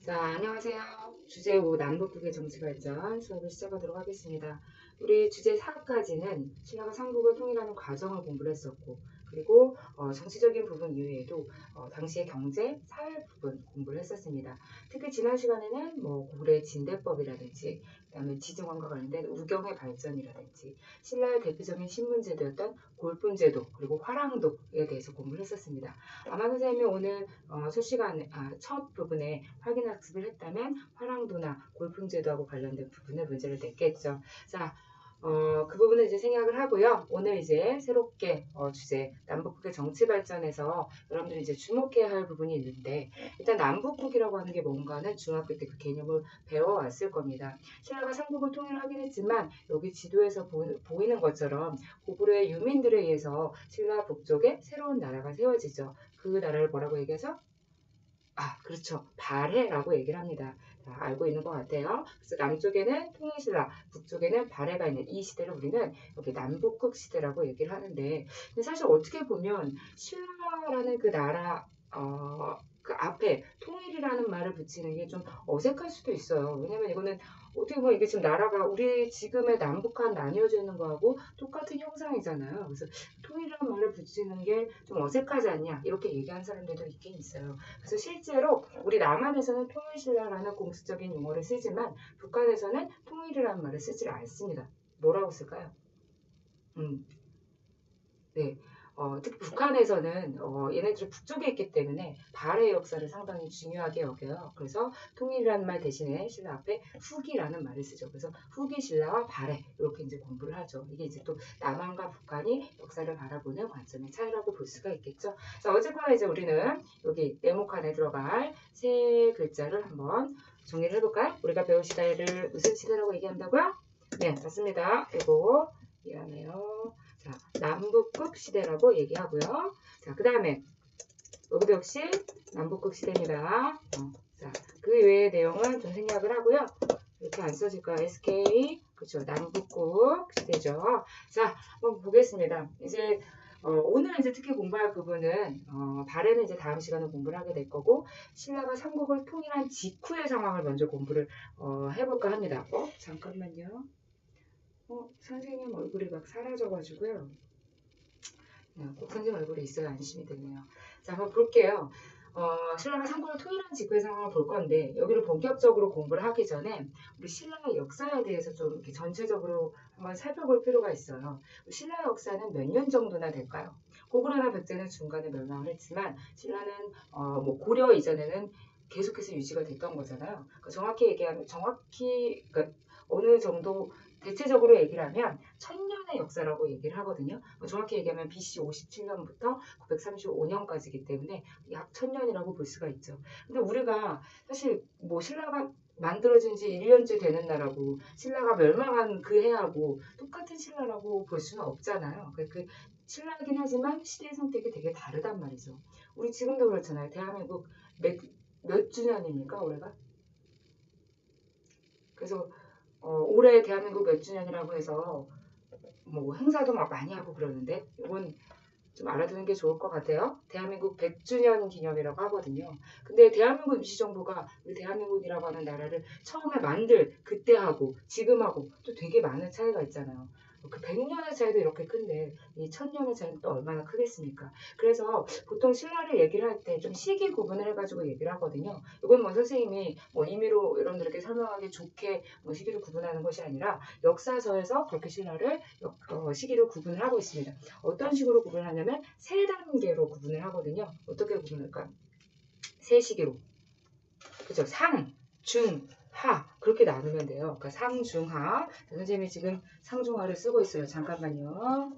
자, 안녕하세요. 주제 5 남북국의 정치발전 수업을 시작하도록 하겠습니다. 우리 주제 4까지는 신라가 삼국을 통일하는 과정을 공부를 했었고, 그리고 정치적인 부분 이외에도 당시의 경제, 사회 부분 공부를 했었습니다. 특히 지난 시간에는 뭐 고구려의 진대법이라든지, 그다음에 지정원과 관련된 우경의 발전이라든지, 신라의 대표적인 신문제도였던 골분제도, 그리고 화랑도에 대해서 공부를 했었습니다. 아마 선생님이 오늘 첫 부분에 확인학습을 했다면 화랑도나 골품제도하고 관련된 부분을 문제를 냈겠죠. 자, 그 부분을 이제 생략을 하고요. 오늘 이제 새롭게 주제 남북국의 정치 발전에서 여러분들이 이제 주목해야 할 부분이 있는데, 일단 남북국이라고 하는 게 뭔가는 중학교 때 그 개념을 배워왔을 겁니다. 신라가 삼국을 통일하긴 했지만 여기 지도에서 보이는 것처럼 고구려의 유민들에 의해서 신라 북쪽에 새로운 나라가 세워지죠. 그 나라를 뭐라고 얘기해서? 그렇죠. 발해라고 얘기를 합니다. 자, 알고 있는 것 같아요. 그래서 남쪽에는 통일신라, 북쪽에는 발해가 있는 이 시대를 우리는 여기 남북국 시대라고 얘기를 하는데, 근데 사실 어떻게 보면 신라라는 그 나라, 그 앞에 통일이라는 말을 붙이는 게 좀 어색할 수도 있어요. 왜냐면 이거는 어떻게 보면 이게 지금 나라가 우리 지금의 남북한 나뉘어져 있는 거하고 똑같은 형상이잖아요. 그래서 통일이라는 말을 붙이는 게 좀 어색하지 않냐 이렇게 얘기하는 사람들도 있긴 있어요. 그래서 실제로 우리 남한에서는 통일신라라는 공식적인 용어를 쓰지만 북한에서는 통일이라는 말을 쓰지 않습니다. 뭐라고 쓸까요? 네. 특히 북한에서는 얘네들이 북쪽에 있기 때문에 발해의 역사를 상당히 중요하게 여겨요. 그래서 통일이라는 말 대신에 신라 앞에 후기라는 말을 쓰죠. 그래서 후기 신라와 발해 이렇게 이제 공부를 하죠. 이게 이제 또 남한과 북한이 역사를 바라보는 관점의 차이라고 볼 수가 있겠죠. 자, 어쨌거나 이제 우리는 여기 네모칸에 들어갈 세 글자를 한번 정리를 해볼까요? 우리가 배울 시대를 무슨 시대라고 얘기한다고요? 네, 맞습니다. 이거 미안해요. 자, 남북국 시대라고 얘기하고요. 자, 그 다음에 여기도 역시 남북국 시대입니다. 자, 그 외의 내용은 좀 생략을 하고요. 이렇게 안 써질까요? SK 그렇죠. 남북국 시대죠. 자, 한번 보겠습니다. 이제 오늘 이제 특히 공부할 부분은 발해는 이제 다음 시간에 공부를 하게 될 거고, 신라가 삼국을 통일한 직후의 상황을 먼저 공부를 해볼까 합니다. 잠깐만요. 선생님 얼굴이 막 사라져가지고요. 꼭 선생님 얼굴이 있어야 안심이 되네요. 자, 한번 볼게요. 신라가 삼국을 통일한 직후의 상황을 볼 건데, 여기를 본격적으로 공부를 하기 전에 우리 신라의 역사에 대해서 좀 이렇게 전체적으로 한번 살펴볼 필요가 있어요. 신라의 역사는 몇 년 정도나 될까요? 고구려나 백제는 중간에 멸망을 했지만 신라는 뭐 고려 이전에는 계속해서 유지가 됐던 거잖아요. 그러니까 정확히 얘기하면 그러니까 어느 정도 대체적으로 얘기를 하면 천년의 역사라고 얘기를 하거든요. 정확히 얘기하면 BC 57년부터 935년까지이기 때문에 약 천년이라고 볼 수가 있죠. 근데 우리가 사실 뭐 신라가 만들어진 지 1년째 되는 나라고 신라가 멸망한 그 해하고 똑같은 신라라고 볼 수는 없잖아요. 그 신라이긴 하지만 시대의 선택이 되게 다르단 말이죠. 우리 지금도 그렇잖아요. 대한민국 몇 주년입니까 올해가? 그래서 올해 대한민국 몇 주년이라고 해서 뭐 행사도 막 많이 하고 그러는데 이건 좀 알아두는 게 좋을 것 같아요. 대한민국 100주년 기념이라고 하거든요. 근데 대한민국 임시정부가 우리 대한민국이라고 하는 나라를 처음에 만들 그때하고 지금하고 또 되게 많은 차이가 있잖아요. 그 100년의 차이도 이렇게 큰데 이 1000년의 차이는 또 얼마나 크겠습니까? 그래서 보통 신라를 얘기를 할 때 좀 시기 구분을 해가지고 얘기를 하거든요. 이건 뭐 선생님이 뭐 임의로 여러분들에게 설명하기 좋게 뭐 시기를 구분하는 것이 아니라 역사서에서 그렇게 신라를 시기를 구분을 하고 있습니다. 어떤 식으로 구분을 하냐면 세 단계로 구분을 하거든요. 어떻게 구분할까요? 세 시기로. 그죠? 상, 중, 하 그렇게 나누면 돼요. 그러니까 상, 중, 하. 선생님이 지금 상중하를 쓰고 있어요. 잠깐만요.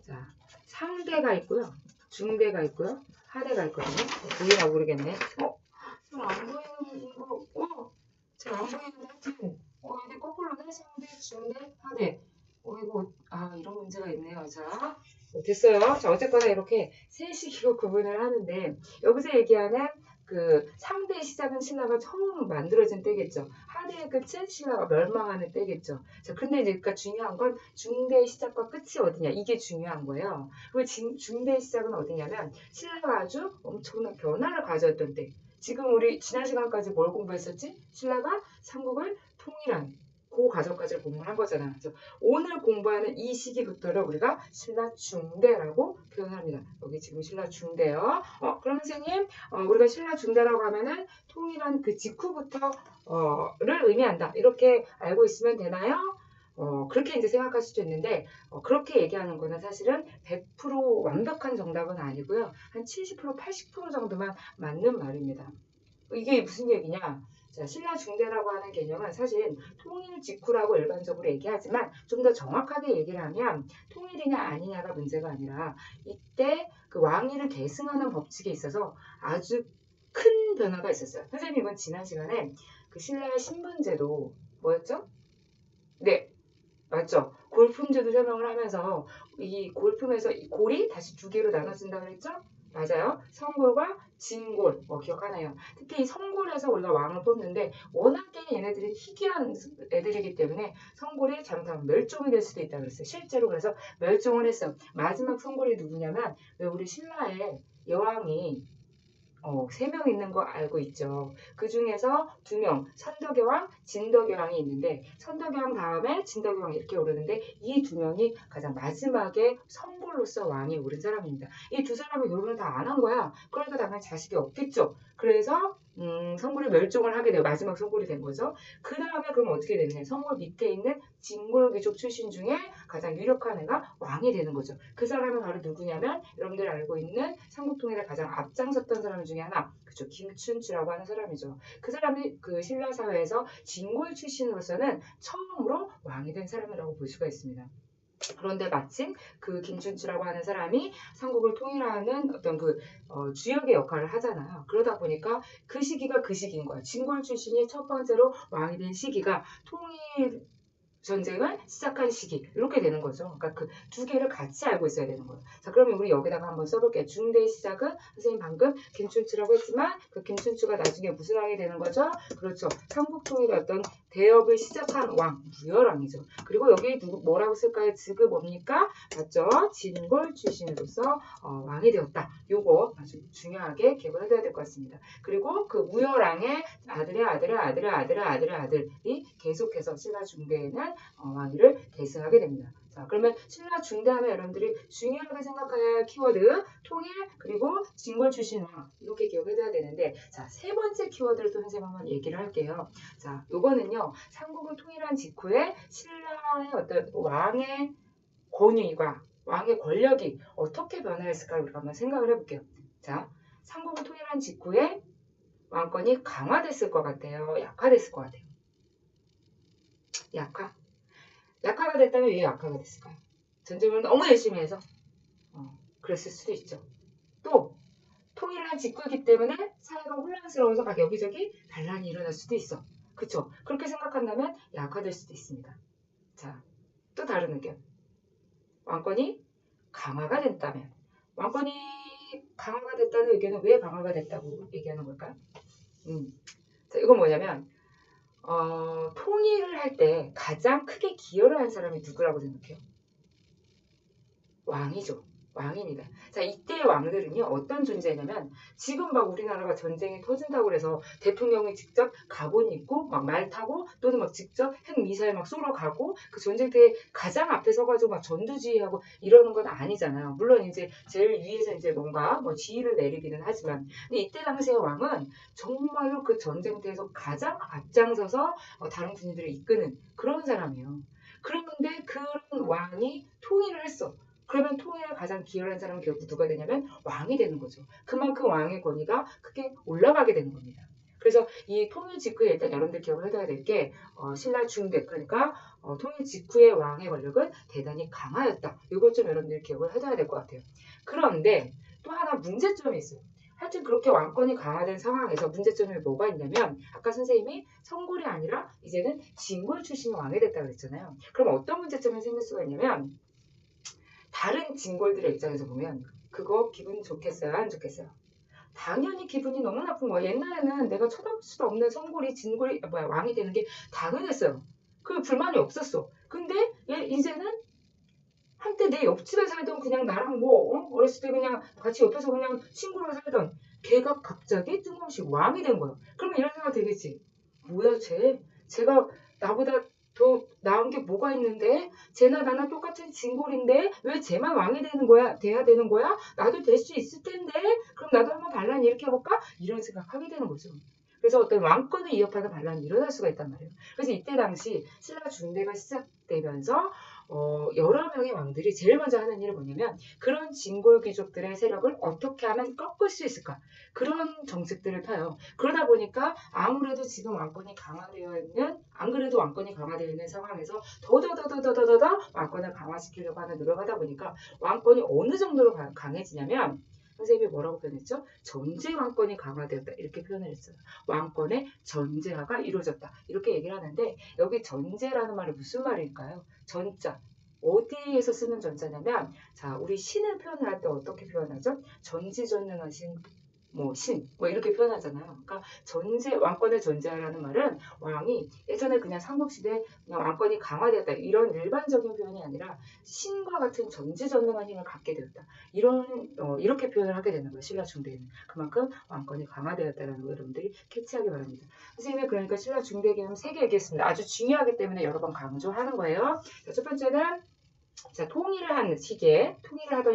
자, 상대가 있고요. 중대가 있고요. 하대가 있거든요. 보이나 모르겠네. 잘 안 보이는 거. 잘 안 보이는데 하여튼 이게 거꾸로네. 상대, 중대, 하대. 이거 이런 문제가 있네요. 자, 됐어요. 자, 어쨌거나 이렇게 세 시기로 구분을 하는데 여기서 얘기하는 그 상대의 시작은 신라가 처음 만들어진 때겠죠. 하대의 끝은 신라가 멸망하는 때겠죠. 자, 근데 이제 그러니까 중요한 건 중대의 시작과 끝이 어디냐 이게 중요한 거예요. 그리고 중대의 시작은 어디냐면 신라가 아주 엄청난 변화를 가져왔던 때. 지금 우리 지난 시간까지 뭘 공부했었지? 신라가 삼국을 통일한 그 과정까지 공부를 한 거잖아. 그래서 오늘 공부하는 이 시기부터를 우리가 신라 중대라고 표현합니다. 여기 지금 신라 중대요. 그럼 선생님, 우리가 신라 중대라고 하면은 통일한 그 직후부터를 의미한다. 이렇게 알고 있으면 되나요? 그렇게 이제 생각할 수도 있는데, 그렇게 얘기하는 거는 사실은 100% 완벽한 정답은 아니고요. 한 70%, 80% 정도만 맞는 말입니다. 이게 무슨 얘기냐? 자, 신라 중대라고 하는 개념은 사실 통일 직후라고 일반적으로 얘기하지만 좀 더 정확하게 얘기를 하면 통일이냐 아니냐가 문제가 아니라 이때 그 왕위를 계승하는 법칙에 있어서 아주 큰 변화가 있었어요. 선생님은 지난 시간에 그 신라의 신분제도 뭐였죠? 네, 맞죠? 골품제도 설명을 하면서 이 골품에서 이 골이 다시 두 개로 나눠진다고 그랬죠? 맞아요. 성골과 진골. 기억하나요? 특히 이 성골에서 우리가 왕을 뽑는데 워낙에 얘네들이 희귀한 애들이기 때문에 성골이 잘못하면 멸종이 될 수도 있다고 그랬어요. 실제로 그래서 멸종을 했어요. 마지막 성골이 누구냐면 왜 우리 신라의 여왕이 3명 있는 거 알고 있죠. 그 중에서 2명, 선덕여왕, 진덕여왕이 있는데 선덕여왕 다음에 진덕여왕이 이렇게 오르는데 이 2명이 가장 마지막에 성골로서 왕이 오른 사람입니다. 이 두 사람이 결혼을 다 안 한 거야. 그러니까 당연히 자식이 없겠죠. 그래서 성골이 멸종을 하게 돼요. 마지막 성골이 된 거죠. 그 다음에 그럼 어떻게 되느냐. 성골 밑에 있는 진골 귀족 출신 중에 가장 유력한 애가 왕이 되는 거죠. 그 사람은 바로 누구냐면 여러분들 알고 있는 삼국통일에 가장 앞장섰던 사람 중에 하나. 그죠. 김춘추라고 하는 사람이죠. 그 사람이 그 신라 사회에서 진골 출신으로서는 처음으로 왕이 된 사람이라고 볼 수가 있습니다. 그런데 마침 그 김춘추라고 하는 사람이 삼국을 통일하는 어떤 그 주역의 역할을 하잖아요. 그러다 보니까 그 시기가 그 시기인 거야. 진골 출신이 첫 번째로 왕이 된 시기가 통일 전쟁을 시작한 시기 이렇게 되는 거죠. 그러니까 그 두 개를 같이 알고 있어야 되는 거예요. 자, 그러면 우리 여기다가 한번 써볼게요. 중대의 시작은 선생님 방금 김춘추라고 했지만 그 김춘추가 나중에 무슨 왕이 되는 거죠? 그렇죠. 삼국통일의 어떤 대업을 시작한 왕, 무열왕이죠. 그리고 여기 뭐라고 쓸까요? 지금 뭡니까? 맞죠? 진골 출신으로서 왕이 되었다. 요거 아주 중요하게 기억을 해둬야 될 것 같습니다. 그리고 그 무열왕의 아들이 계속해서 신라 중대에는 왕위를 계승하게 됩니다. 자, 그러면 신라 중대하면 여러분들이 중요하게 생각해야 할 키워드 통일 그리고 진골 출신 왕 이렇게 기억해둬야 되는데 자, 세 번째 키워드를 또 선생님 한번 얘기를 할게요. 자, 요거는요 삼국을 통일한 직후에 신라의 어떤 왕의 권위가 왕의 권력이 어떻게 변화했을까 우리가 한번 생각을 해볼게요. 자, 삼국을 통일한 직후에 왕권이 강화됐을 것 같아요. 약화됐을 것 같아요. 약화가 됐다면 왜 약화가 됐을까요? 전쟁을 너무 열심히 해서 그랬을 수도 있죠. 또 통일한 직후이기 때문에 사회가 혼란스러워서 막 여기저기 반란이 일어날 수도 있어. 그쵸? 그렇게 생각한다면 약화될 수도 있습니다. 자, 또 다른 의견. 왕권이 강화가 됐다면 왕권이 강화가 됐다는 의견은 왜 강화가 됐다고 얘기하는 걸까요? 자, 이건 뭐냐면 통일을 할 때 가장 크게 기여를 한 사람이 누구라고 생각해요? 왕이죠. 왕입니다. 자, 이때의 왕들은요, 어떤 존재냐면, 지금 막 우리나라가 전쟁이 터진다고 해서 대통령이 직접 갑옷 입고, 막 말 타고, 또는 막 직접 핵미사일 막 쏘러 가고, 그 전쟁터에 가장 앞에 서가지고 막 전두지휘하고 이러는 건 아니잖아요. 물론 이제 제일 위에서 이제 뭔가 뭐 지휘를 내리기는 하지만, 근데 이때 당시의 왕은 정말로 그 전쟁터에서 가장 앞장서서 다른 군인들을 이끄는 그런 사람이에요. 그런데 그런 왕이 통일을 했어. 그러면 통일에 가장 기여한 사람은 결국 누가 되냐면 왕이 되는 거죠. 그만큼 왕의 권위가 크게 올라가게 되는 겁니다. 그래서 이 통일 직후에 일단 여러분들 기억을 해둬야 될 게 신라 중대 그러니까 통일 직후의 왕의 권력은 대단히 강하였다. 이걸 좀 여러분들 기억을 해둬야 될 것 같아요. 그런데 또 하나 문제점이 있어요. 하여튼 그렇게 왕권이 강화된 상황에서 문제점이 뭐가 있냐면 아까 선생님이 성골이 아니라 이제는 진골 출신이 왕이 됐다고 그랬잖아요. 그럼 어떤 문제점이 생길 수가 있냐면 다른 진골들의 입장에서 보면 그거 기분 좋겠어요? 안 좋겠어요? 당연히 기분이 너무 나쁜 거야. 옛날에는 내가 쳐다볼 수도 없는 성골이 왕이 되는 게 당연했어요. 그 불만이 없었어. 근데 얘 이제는 한때 내 옆집에 살던 그냥 나랑 어렸을 때 그냥 같이 옆에서 그냥 친구로 살던 걔가 갑자기 뜬금없이 왕이 된 거야. 그러면 이런 생각 들겠지. 뭐야 쟤가 나보다 더 나은 게 뭐가 있는데? 쟤나 나나 똑같은 진골인데 왜 쟤만 왕이 되는 거야? 돼야 되는 거야? 나도 될 수 있을 텐데? 그럼 나도 한번 반란 일으켜볼까? 이런 생각하게 되는 거죠. 그래서 어떤 왕권을 위협하는 반란이 일어날 수가 있단 말이에요. 그래서 이때 당시 신라 중대가 시작되면서 여러 명의 왕들이 제일 먼저 하는 일은 뭐냐면 그런 진골 귀족들의 세력을 어떻게 하면 꺾을 수 있을까? 그런 정책들을 펴요. 그러다 보니까 아무래도 지금 왕권이 강화되어 있는 안 그래도 왕권이 강화되어 있는 상황에서 더더더더더더더 왕권을 강화시키려고 하는 노력하다 보니까 왕권이 어느 정도로 강해지냐면 선생님이 뭐라고 표현했죠? 전제 왕권이 강화되었다 이렇게 표현을 했어요. 왕권의 전제화가 이루어졌다 이렇게 얘기를 하는데 여기 전제라는 말이 무슨 말일까요? 전자 어디에서 쓰는 전자냐면 자 우리 신을 표현을 할 때 어떻게 표현하죠? 전지전능하신 신, 이렇게 표현하잖아요. 그러니까 왕권의 전제하라는 말은 왕이 예전에 그냥 삼국시대 그냥 왕권이 강화되었다 이런 일반적인 표현이 아니라 신과 같은 전지전능한 힘을 갖게 되었다. 이렇게 표현을 하게 되는 거예요. 신라 중대에는. 그만큼 왕권이 강화되었다는 거 여러분들이 캐치하기 바랍니다. 선생님이 그러니까 신라 중대 개념 3개 얘기했습니다. 아주 중요하기 때문에 여러 번 강조하는 거예요. 자, 첫 번째는 자, 통일을 하던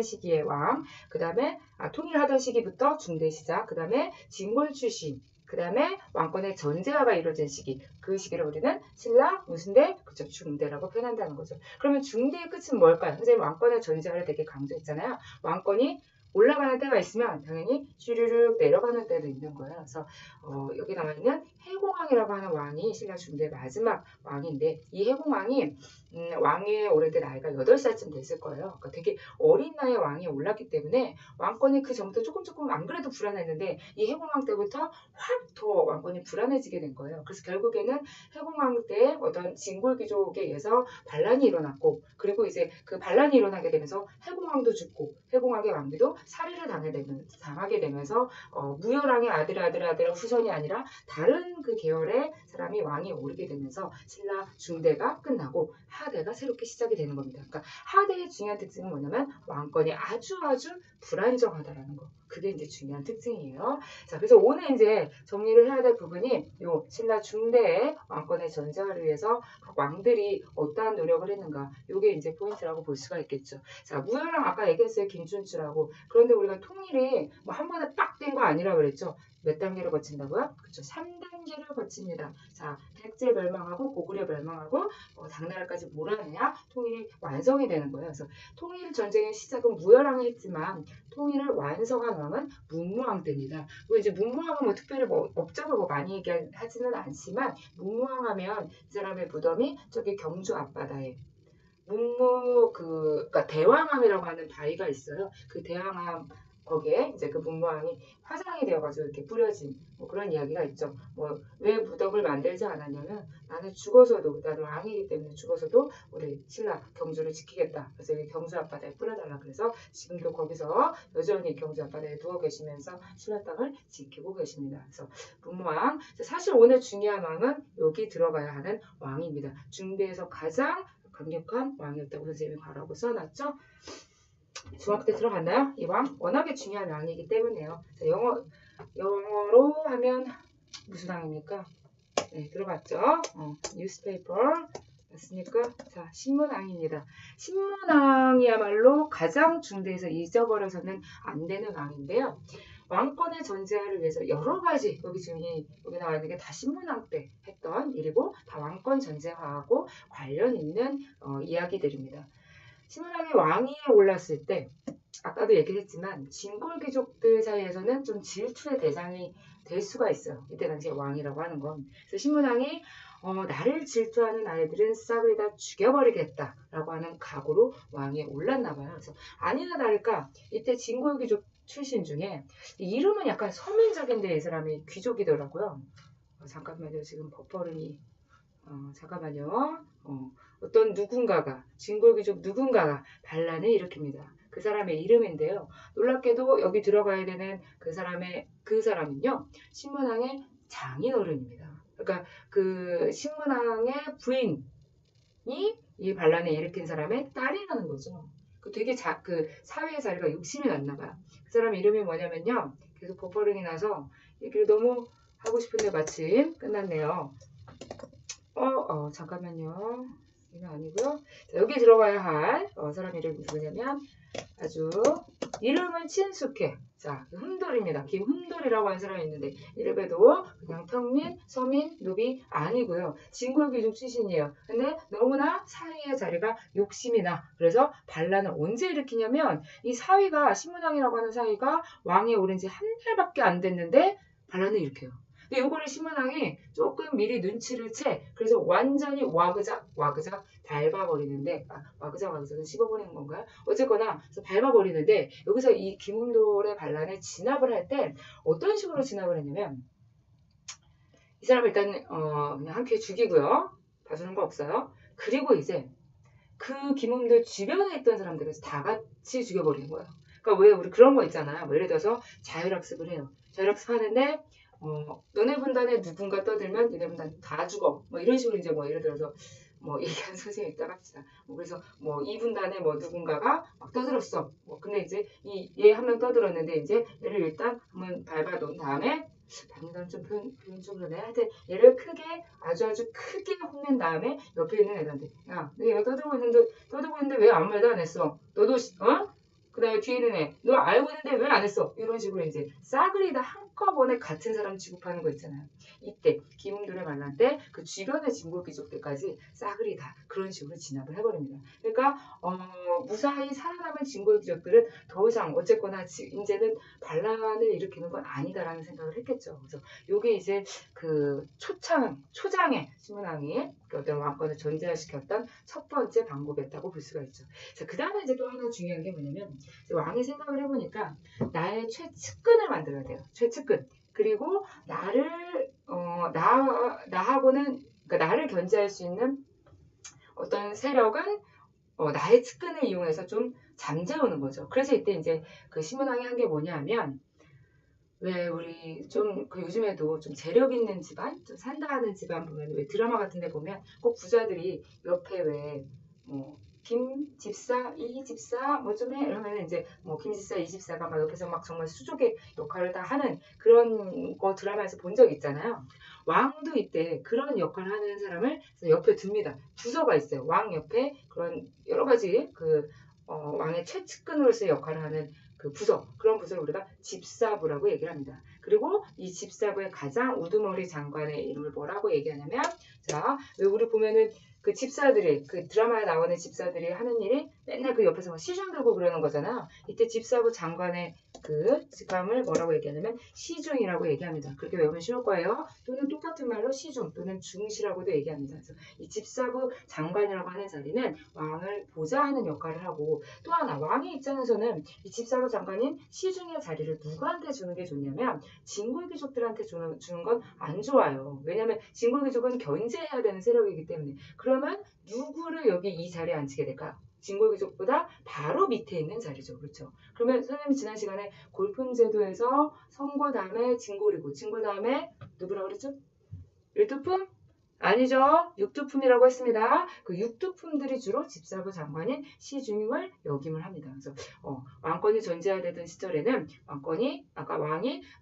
시기의 왕, 그 다음에 통일을 하던 시기부터 중대 시작, 그 다음에 진골 출신, 그 다음에 왕권의 전제화가 이루어진 시기, 그 시기를 우리는 신라, 무슨 대? 그쵸, 중대라고 표현한다는 거죠. 그러면 중대의 끝은 뭘까요? 선생님 왕권의 전제화를 되게 강조했잖아요. 왕권이 올라가는 때가 있으면 당연히 슈르륵 내려가는 때도 있는 거예요. 그래서 여기 나와 있는 해공왕이라고 하는 왕이 신라 중대 마지막 왕인데 이 해공왕이 왕에 오를 때 나이가 8살쯤 됐을 거예요. 그러니까 되게 어린 나이에 왕이 올랐기 때문에 왕권이 그 전부터 조금 안 그래도 불안했는데 이 해공왕 때부터 확 더 왕권이 불안해지게 된 거예요. 그래서 결국에는 해공왕 때 어떤 진골 귀족에 의해서 반란이 일어났고 그리고 이제 그 반란이 일어나게 되면서 해공왕도 죽고 해공왕의 왕비도 살해를 당하게 되면서 무열왕의 아들 후손이 아니라 다른 그 계열의 사람이 왕이 오르게 되면서 신라 중대가 끝나고 하대가 새롭게 시작이 되는 겁니다. 그러니까 하대의 중요한 특징은 뭐냐면 왕권이 아주 불안정하다라는 거. 그게 이제 중요한 특징이에요. 자, 그래서 오늘 이제 정리를 해야 될 부분이 요 신라 중대의 왕권의 전제화를 위해서 각 왕들이 어떠한 노력을 했는가. 요게 이제 포인트라고 볼 수가 있겠죠. 자, 무열왕 아까 얘기했어요. 김춘추라고. 그런데 우리가 통일이 한 번에 빡 된 거 아니라 그랬죠. 몇 단계를 거친다고요? 그렇죠. 3단계를 거칩니다. 자, 백제 멸망하고 고구려 멸망하고 당나라까지 몰아내야 통일이 완성이 되는 거예요. 그래서 통일 전쟁의 시작은 무열왕이 했지만 통일을 완성한 왕은 문무왕 때입니다. 그리고 이제 문무왕은 특별히 업적을 많이 얘기하지는 않지만 문무왕 하면 이 사람의 무덤이 저기 경주 앞바다에 그러니까 대왕암이라고 하는 바위가 있어요. 그 대왕암 거기에 이제 그 문무왕이 화상이 되어가지고 이렇게 뿌려진 그런 이야기가 있죠. 왜 무덤을 만들지 않았냐면 나는 왕이기 때문에 죽어서도 우리 신라 경주를 지키겠다. 그래서 여기 경주 앞바다에 뿌려달라. 그래서 지금도 거기서 여전히 경주 앞바다에 누워 계시면서 신라 땅을 지키고 계십니다. 그래서 문무왕 사실 오늘 중요한 왕은 여기 들어가야 하는 왕입니다. 중대에서 가장 강력한 왕이었다고 선생님이 가라고 써놨죠. 중학교 때 들어갔나요? 이 왕? 워낙에 중요한 왕이기 때문에요. 자, 영어로 하면 무슨 왕입니까? 네, 들어봤죠? 뉴스페이퍼 맞습니까? 자, 신문왕입니다. 신문왕이야말로 가장 중대에서 잊어버려서는 안 되는 왕인데요. 왕권의 전제화를 위해서 여러 가지 여기 나와 있는 게 다 신문왕 때 했던 일이고 다 왕권 전제화하고 관련 있는 이야기들입니다. 신문왕이 왕위에 올랐을 때 아까도 얘기했지만 진골 귀족들 사이에서는 좀 질투의 대상이 될 수가 있어요. 이때 당시에 왕이라고 하는 건. 그래서 신문왕이 나를 질투하는 아이들은 싹을 다 죽여버리겠다라고 하는 각오로 왕위에 올랐나 봐요. 그래서 아니나 다를까 이때 진골 귀족 출신 중에 이름은 약간 서민적인데 이 사람이 귀족이더라고요. 잠깐만요. 지금 버퍼링이 잠깐만요. 어떤 누군가가 진골귀족 누군가가 반란을 일으킵니다. 그 사람의 이름인데요. 놀랍게도 여기 들어가야 되는 그 사람은요. 신문왕의 장인어른입니다. 그러니까 그 신문왕의 부인이 이 반란을 일으킨 사람의 딸이라는 거죠. 되게 그 사회의 자리가 욕심이 났나 봐요. 그 사람 이름이 뭐냐면요. 계속 버퍼링이 나서 얘기를 너무 하고 싶은데 마침 끝났네요. 잠깐만요. 이건 아니고요. 자, 여기 들어가야 할 사람 이름이 누구냐면 아주 이름은 친숙해. 자, 흠돌입니다. 김흠돌이라고 하는 사람이 있는데 이름에도 그냥 평민, 서민, 노비 아니고요. 진골귀족 출신이에요. 근데 너무나 사위의 자리가 욕심이 나. 그래서 반란을 언제 일으키냐면 이 사위가 신문왕이라고 하는 사위가 왕에 오른 지 한 달밖에 안 됐는데 반란을 일으켜요. 근데 요거를 신문왕이 조금 미리 눈치를 채 그래서 완전히 와그작 밟아버리는데 와그작은 씹어버리는 건가요? 어쨌거나 그래서 밟아버리는데 여기서 이 김흠돌의 반란에 진압을 할 때 어떤 식으로 진압을 했냐면 이 사람을 일단 그냥 한 큐에 죽이고요. 봐주는 거 없어요. 그리고 이제 그 김흠돌 주변에 있던 사람들을 다 같이 죽여버리는 거예요. 그러니까 왜 우리 그런 거 있잖아요. 뭐 예를 들어서 자율학습을 해요. 자율학습하는데 너네 분단에 누군가 떠들면 너네 분단 다 죽어. 뭐 이런 식으로 이제 뭐 예를 들어서 뭐 얘기하는 선생님이 있다고 합시다. 그래서 뭐 이 분단에 뭐 누군가가 막 떠들었어. 근데 이제 얘 한 명 떠들었는데 이제 얘를 일단 한번 밟아놓은 다음에 다른 사람 좀 표현 좀 그러네. 하여튼 얘를 크게 아주 크게 혼낸 다음에 옆에 있는 애들한테 야, 너 얘가 떠들고 있는데 왜 아무 말도 안 했어? 너도 그 다음에 뒤에 있는 애, 너 알고 있는데 왜 안 했어? 이런 식으로 이제 싸그리 다 한꺼번에 같은 사람 취급하는 거 있잖아요. 이때 김흠돌의 반란 때 그 주변의 진골귀족들까지 싸그리 다 그런 식으로 진압을 해버립니다. 그러니까 무사히 살아남은 진골귀족들은 더 이상 어쨌거나 이제는 반란을 일으키는 건 아니다라는 생각을 했겠죠. 그래서 요게 이제 그 초장의 신문왕이 어떤 왕권을 존재시켰던 첫 번째 방법이었다고 볼 수가 있죠. 자, 그 다음에 이제 또 하나 중요한 게 뭐냐면 왕이 생각을 해보니까 나의 최측근을 만들어야 돼요. 최측근. 그리고 나하고는 그러니까 나를 견제할 수 있는 어떤 세력은 나의 측근을 이용해서 좀 잠재우는 거죠. 그래서 이때 이제 그 신문왕이 한 게 뭐냐면 왜 우리 좀 그 요즘에도 좀 재력 있는 집안, 좀 산다하는 집안 보면 왜 드라마 같은데 보면 꼭 부자들이 옆에 왜 김 집사, 이 집사 뭐 좀 해 이러면 이제 김 집사, 이 집사가 막 옆에서 막 정말 수족의 역할을 다 하는 그런 거 드라마에서 본 적 있잖아요. 왕도 이때 그런 역할을 하는 사람을 옆에 둡니다. 부서가 있어요. 왕 옆에 그런 여러 가지 왕의 최측근으로서의 역할을 하는 그 부서, 그런 부서를 우리가 집사부라고 얘기를 합니다. 그리고 이 집사부의 가장 우두머리 장관의 이름을 뭐라고 얘기하냐면 자, 왜 우리 보면은 그 집사들이 그 드라마에 나오는 집사들이 하는 일이 맨날 그 옆에서 막 시중 들고 그러는 거잖아. 이때 집사부 장관의 그 직함을 뭐라고 얘기하냐면 시중이라고 얘기합니다. 그렇게 외우면 쉬울 거예요. 또는 똑같은 말로 시중 또는 중시라고도 얘기합니다. 그래서 이 집사부 장관이라고 하는 자리는 왕을 보좌하는 역할을 하고 또 하나 왕의 입장에서는 이 집사부 장관인 시중의 자리를 누구한테 주는 게 좋냐면 진골귀족들한테 주는 건 안 좋아요. 왜냐하면 진골귀족은 견제해야 되는 세력이기 때문에. 그러면 누구를 여기 이 자리에 앉히게 될까요? 진골귀족보다 바로 밑에 있는 자리죠. 그렇죠? 그러면 선생님이 지난 시간에 골품제도에서 선고 다음에 진골이고 진골 다음에 누구라고 그랬죠? 일두품? 아니죠. 육두품이라고 했습니다. 그 육두품들이 주로 집사부 장관인 시중임을 역임을 합니다. 그래서 왕권이 존재하던 시절에는 왕이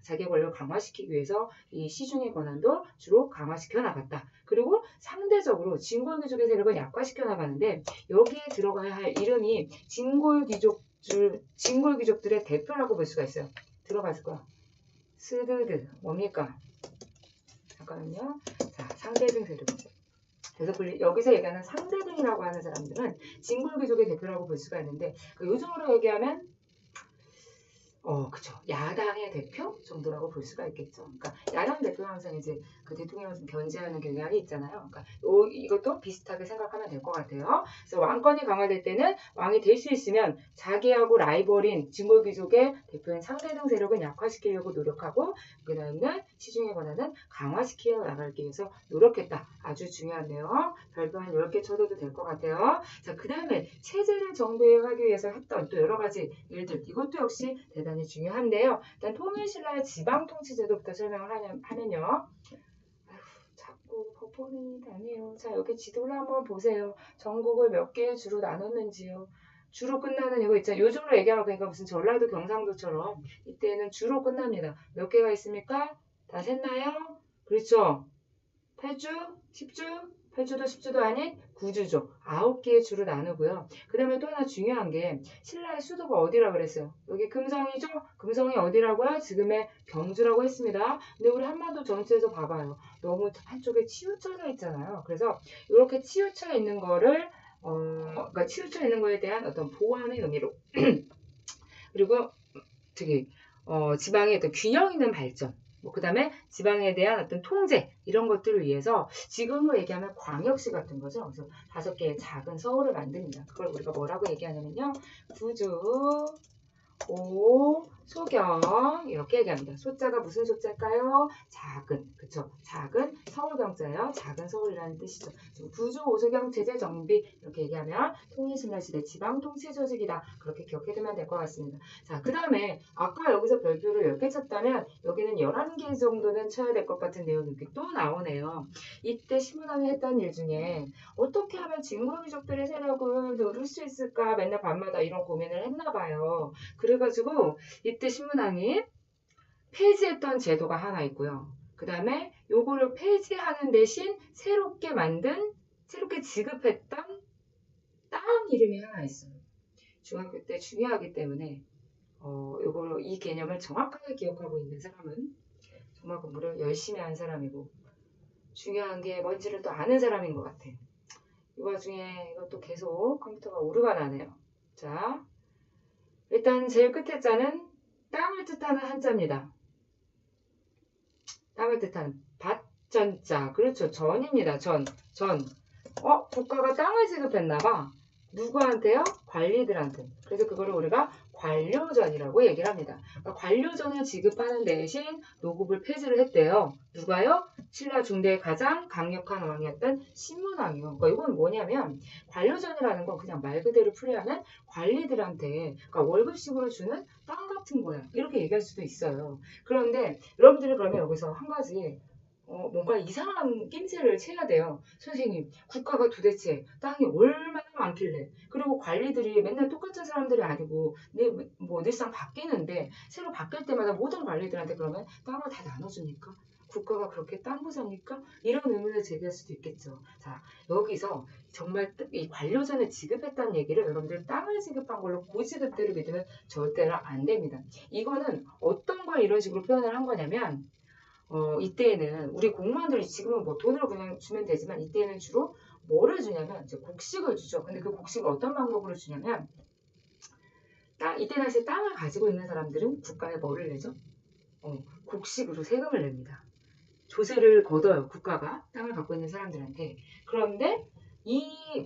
자기 권력을 강화시키기 위해서 이 시중의 권한도 주로 강화시켜 나갔다. 그리고 상대적으로 진골귀족의 세력을 약화시켜 나가는데 여기에 들어가야 할 이름이 진골귀족들의 대표라고 볼 수가 있어요. 들어봤을 거야. 스드드 뭡니까? 잠깐만요. 자, 상대등 세력이죠. 그래서 여기서 얘기하는 상대등이라고 하는 사람들은 진골귀족의 대표라고 볼 수가 있는데 요즘으로 얘기하면 그쵸. 야당의 대표 정도라고 볼 수가 있겠죠. 그러니까 야당 대표는 항상 이제 그 대통령을 좀 견제하는 경향이 있잖아요. 그러니까 이것도 비슷하게 생각하면 될 것 같아요. 그래서 왕권이 강화될 때는 왕이 될 수 있으면 자기하고 라이벌인 진골귀족의 대표인 상대등 세력은 약화시키려고 노력하고 그다음에 시중의 권한은 강화시켜 나가기 위해서 노력했다. 아주 중요한데요. 별표 한 10개 쳐도 될 것 같아요. 자, 그 다음에 체제를 정비하기 위해서 했던 또 여러 가지 일들 이것도 역시 대단히 중요한데요. 일단 통일신라의 지방통치제도부터 설명을 하면요. 자꾸 버퍼링이 다네요. 자, 여기 지도를 한번 보세요. 전국을 몇 개의 주로 나눴는지요. 주로 끝나는 이거 있잖아요. 요즘으로 얘기하면 그러니까 무슨 전라도 경상도처럼 이때는 주로 끝납니다. 몇 개가 있습니까? 다 셌나요? 그렇죠. 8주, 10주, 8주도 10주도 아닌 9주죠. 9개의 주로 나누고요. 그 다음에 또 하나 중요한 게 신라의 수도가 어디라 그랬어요? 여기 금성이죠? 금성이 어디라고요? 지금의 경주라고 했습니다. 근데 우리 한반도 전체에서 봐봐요. 너무 한쪽에 치우쳐져 있잖아요. 그래서 이렇게 치우쳐 있는 거를 그러니까 치우쳐 있는 거에 대한 어떤 보완의 의미로 그리고 되게 지방의 어떤 균형 있는 발전 그 다음에 지방에 대한 어떤 통제 이런 것들을 위해서 지금으로 얘기하면 광역시 같은 거죠. 그래서 5개의 작은 서울을 만듭니다. 그걸 우리가 뭐라고 얘기하냐면요. 구주, 오, 소경 이렇게 얘기합니다. 소자가 무슨 소자일까요? 작은, 그쵸? 작은 서울경자예요. 작은 서울이라는 뜻이죠. 지금 구주, 오소경, 체제, 정비 이렇게 얘기하면 통일신라시대 지방통치조직이다. 그렇게 기억해두면 될 것 같습니다. 자, 그 다음에 아까 여기서 별표를 10개 쳤다면 여기는 11개 정도는 쳐야 될 것 같은 내용이 이렇게 또 나오네요. 이때 신문왕이 했던 일 중에 어떻게 하면 진골민족들의 세력을 누를 수 있을까 맨날 밤마다 이런 고민을 했나 봐요. 그래가지고 이때 신문왕이 폐지했던 제도가 하나 있고요. 그 다음에 요거를 폐지하는 대신 새롭게 지급했던 땅 이름이 하나 있어요. 중학교 때 중요하기 때문에 요거 이 개념을 정확하게 기억하고 있는 사람은 정말 공부를 열심히 한 사람이고 중요한 게 뭔지를 또 아는 사람인 것 같아. 이 와중에 이것도 계속 컴퓨터가 오류가 나네요. 자, 일단 제일 끝에 자는 땅을 뜻하는 한자입니다. 땅을 뜻하는 밭전자. 그렇죠. 전입니다. 전. 국가가 땅을 지급했나봐. 누구한테요? 관리들한테. 그래서 그거를 우리가 관료전이라고 얘기를 합니다. 그러니까 관료전을 지급하는 대신 노급을 폐지를 했대요. 누가요? 신라 중대의 가장 강력한 왕이었던 신문왕이요. 그러니까 이건 뭐냐면 관료전이라는 건 그냥 말 그대로 풀이하면 관리들한테 그러니까 월급식으로 주는 땅 같은 거야. 이렇게 얘기할 수도 있어요. 그런데 여러분들이 그러면 여기서 한 가지 뭔가 이상한 낌새를 채야 돼요. 선생님, 국가가 도대체 땅이 얼마나 많길래 그리고 관리들이 맨날 똑같은 사람들이 아니고 늘상 바뀌는데 새로 바뀔 때마다 모든 관리들한테 그러면 땅을 다 나눠줍니까? 국가가 그렇게 땅 부자입니까? 이런 의문을 제기할 수도 있겠죠. 자, 여기서 정말 이 관료전을 지급했다는 얘기를 여러분들 땅을 지급한 걸로 고지급대로 믿으면 절대로 안 됩니다. 이거는 어떤 걸 이런 식으로 표현을 한 거냐면 이때에는 우리 공무원들이 지금은 뭐 돈으로 그냥 주면 되지만 이때에는 주로 뭐를 주냐면 이제 곡식을 주죠. 근데 그 곡식을 어떤 방법으로 주냐면 이때 당시 땅을 가지고 있는 사람들은 국가에 뭐를 내죠? 곡식으로 세금을 냅니다. 조세를 걷어요. 국가가 땅을 갖고 있는 사람들한테. 그런데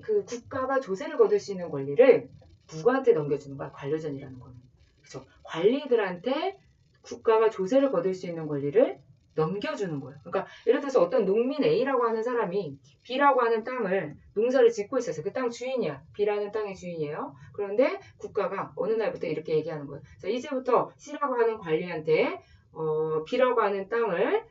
그 국가가 조세를 거둘 수 있는 권리를 누구한테 넘겨주는 거야? 관료전이라는 거는. 그렇죠? 관리들한테 국가가 조세를 거둘 수 있는 권리를 넘겨주는 거예요. 그러니까 예를 들어서 어떤 농민 A라고 하는 사람이 B라고 하는 땅을 농사를 짓고 있었어요. 그 땅 주인이야. B라는 땅의 주인이에요. 그런데 국가가 어느 날부터 이렇게 얘기하는 거예요. 자, 이제부터 C라고 하는 관리한테 B라고 하는 땅을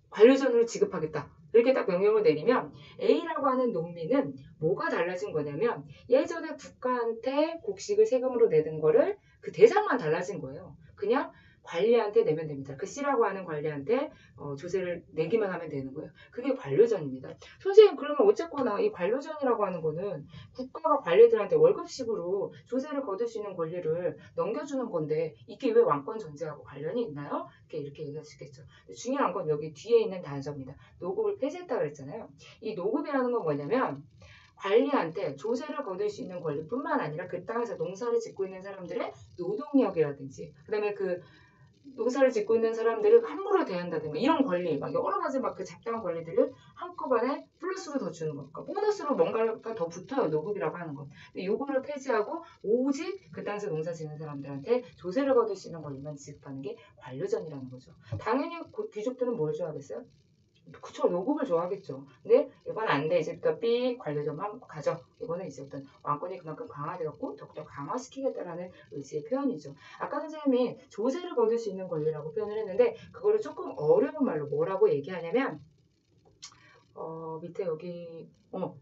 관료전으로 지급하겠다. 이렇게 딱 명령을 내리면 A라고 하는 농민은 뭐가 달라진 거냐면 예전에 국가한테 곡식을 세금으로 내는 거를 그 대상만 달라진 거예요. 그냥 관리한테 내면 됩니다. 그 C라고 하는 관리한테 조세를 내기만 하면 되는 거예요. 그게 관료전입니다. 선생님 그러면 어쨌거나 이 관료전이라고 하는 거는 국가가 관리들한테 월급식으로 조세를 거둘 수 있는 권리를 넘겨주는 건데 이게 왜 왕권 전제하고 관련이 있나요? 이렇게 얘기할 수 있겠죠. 중요한 건 여기 뒤에 있는 단서입니다. 노급을 폐지했다 그랬잖아요. 이 노급이라는 건 뭐냐면 관리한테 조세를 거둘 수 있는 권리뿐만 아니라 그 땅에서 농사를 짓고 있는 사람들의 노동력이라든지 그다음에 그 농사를 짓고 있는 사람들을 함부로 대한다든가 이런 권리 막 여러 가지 막 그 잡다한 권리들을 한꺼번에 플러스로 더 주는 거니까 보너스로 뭔가가 더 붙어요. 노급이라고 하는 건. 근데 요거를 폐지하고 오직 그 땅에서 농사 짓는 사람들한테 조세를 거둘 수 있는 권리만 지급하는 게 관료전이라는 거죠. 당연히 귀족들은 뭘 좋아하겠어요? 그쵸, 노급을 좋아하겠죠. 근데 이건 안 돼. 이제부터 삑 관료전만 가져. 이거는 이제부터 왕권이 그만큼 강화되었고 더욱더 강화시키겠다라는 의지의 표현이죠. 아까 선생님이 조세를 거둘 수 있는 권리라고 표현을 했는데 그거를 조금 어려운 말로 뭐라고 얘기하냐면 밑에 여기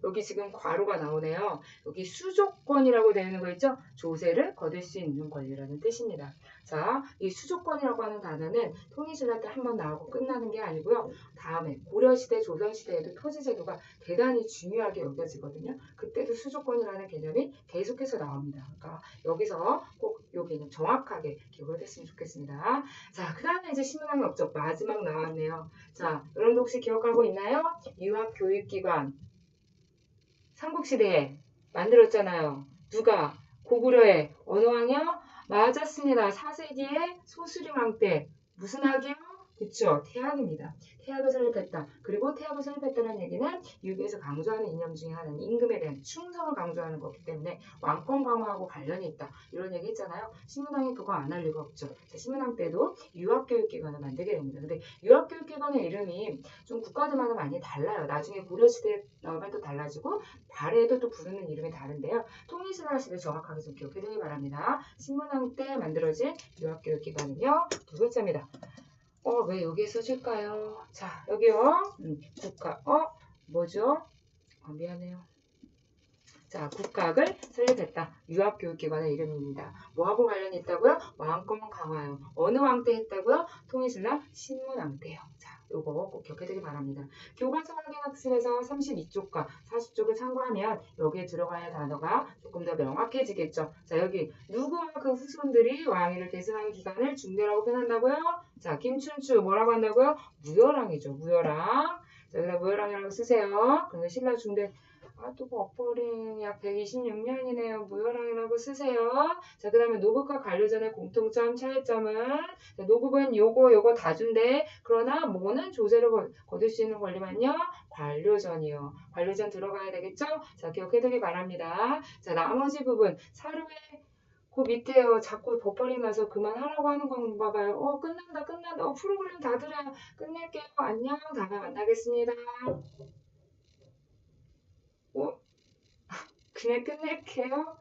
여기 지금 괄호가 나오네요. 여기 수조건이라고 되어 있는 거 있죠? 조세를 거둘 수 있는 권리라는 뜻입니다. 자, 이 수조건이라고 하는 단어는 통일신라 때 한 번 나오고 끝나는 게 아니고요. 다음에 고려시대, 조선시대에도 토지제도가 대단히 중요하게 여겨지거든요. 그때도 수조건이라는 개념이 계속해서 나옵니다. 그러니까 여기서 꼭 여기는 정확하게 기억을 했으면 좋겠습니다. 자, 그 다음에 이제 신문학의 업적 마지막 나왔네요. 자, 여러분도 혹시 기억하고 있나요? 유학교육기관 삼국시대에 만들었잖아요. 누가? 고구려의 어느 왕이요? 맞았습니다. 4세기의 소수림왕 때 무슨 학이요? 그쵸? 태학입니다. 태학을 설립했다. 그리고 태학을 설립했다는 얘기는 유교에서 강조하는 이념 중에 하나는 임금에 대한 충성을 강조하는 거기 때문에 왕권 강화하고 관련이 있다. 이런 얘기 했잖아요. 신문왕이 그거 안 할 리가 없죠. 자, 신문왕 때도 유학교육기관을 만들게 됩니다. 근데 유학교육기관의 이름이 좀 국가들마다 많이 달라요. 나중에 고려시대 나오면 또 달라지고 발해에도 또 부르는 이름이 다른데요. 통일신라 시대 정확하게 좀 기억해 두기 바랍니다. 신문왕 때 만들어진 유학교육기관은요. 두 글자입니다. 왜 여기에 써질까요? 자, 여기요. 국가, 뭐죠? 미안해요. 자, 국학을 설립했다. 유학교육기관의 이름입니다. 뭐하고 관련이 있다고요? 왕권 강화요. 어느 왕 때 했다고요? 통일신라 신문왕 때요. 자, 요거 꼭 기억해두기 바랍니다. 교과서 확인학습에서 32쪽과 40쪽을 참고하면 여기에 들어가야 할 단어가 조금 더 명확해지겠죠. 자, 여기 누구와 그 후손들이 왕위를 계승한 기간을 중대라고 표현한다고요? 자, 김춘추 뭐라고 한다고요? 무열왕이죠. 무열왕. 자, 여기다 무열왕이라고 쓰세요. 그러면 신라 중대 또 먹버린 약 126년이네요. 무열왕이라고 쓰세요. 자, 그 다음에 노급과 관료전의 공통점, 차이점은 자, 노급은 요거 다 준대. 그러나 뭐는 조세를 거둘 수 있는 권리만요. 관료전이요. 관료전 들어가야 되겠죠? 자, 기억해두기 바랍니다. 자, 나머지 부분 사료에 그 밑에요. 자꾸 버퍼링 나서 그만하라고 하는 건가 봐요. 끝난다. 프로그램 다 들어요. 끝낼게요. 안녕. 다음에 만나겠습니다. 그냥 끝낼게요.